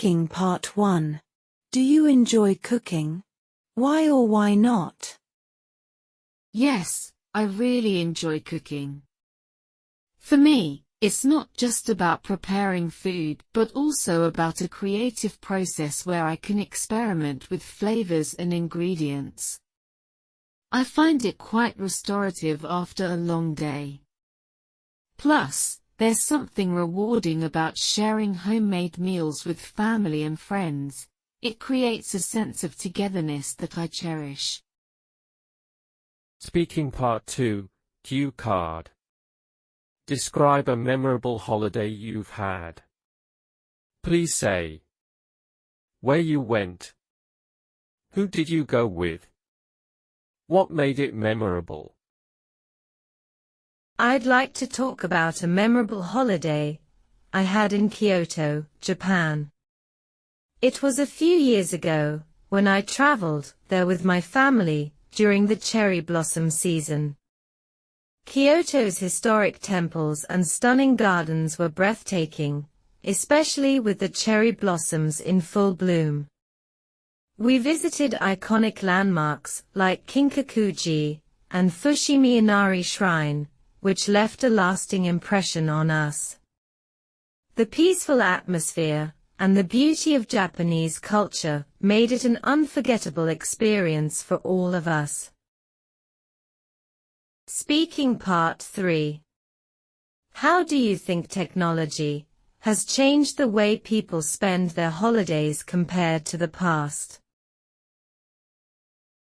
Speaking Part 1. Do you enjoy cooking? Why or why not? Yes, I really enjoy cooking. For me, it's not just about preparing food but also about a creative process where I can experiment with flavors and ingredients. I find it quite restorative after a long day. Plus, there's something rewarding about sharing homemade meals with family and friends. It creates a sense of togetherness that I cherish. Speaking Part 2, Cue card. Describe a memorable holiday you've had. Please say where you went. Who did you go with? What made it memorable? I'd like to talk about a memorable holiday I had in Kyoto, Japan. It was a few years ago when I traveled there with my family during the cherry blossom season. Kyoto's historic temples and stunning gardens were breathtaking, especially with the cherry blossoms in full bloom. We visited iconic landmarks like Kinkakuji and Fushimi Inari Shrine, which left a lasting impression on us. The peaceful atmosphere and the beauty of Japanese culture made it an unforgettable experience for all of us. Speaking Part 3. How do you think technology has changed the way people spend their holidays compared to the past?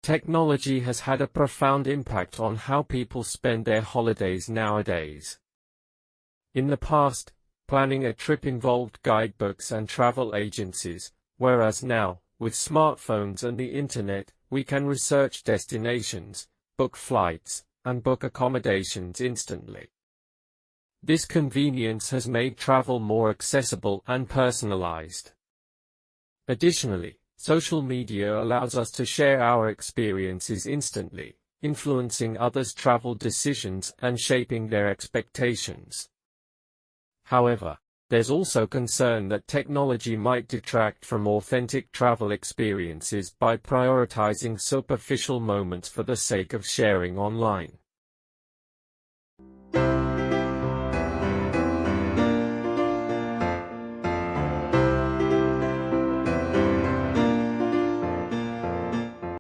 Technology has had a profound impact on how people spend their holidays nowadays. In the past, planning a trip involved guidebooks and travel agencies, whereas now, with smartphones and the internet, we can research destinations, book flights, and book accommodations instantly. This convenience has made travel more accessible and personalized. Additionally, social media allows us to share our experiences instantly, influencing others' travel decisions and shaping their expectations. However, there's also concern that technology might detract from authentic travel experiences by prioritizing superficial moments for the sake of sharing online.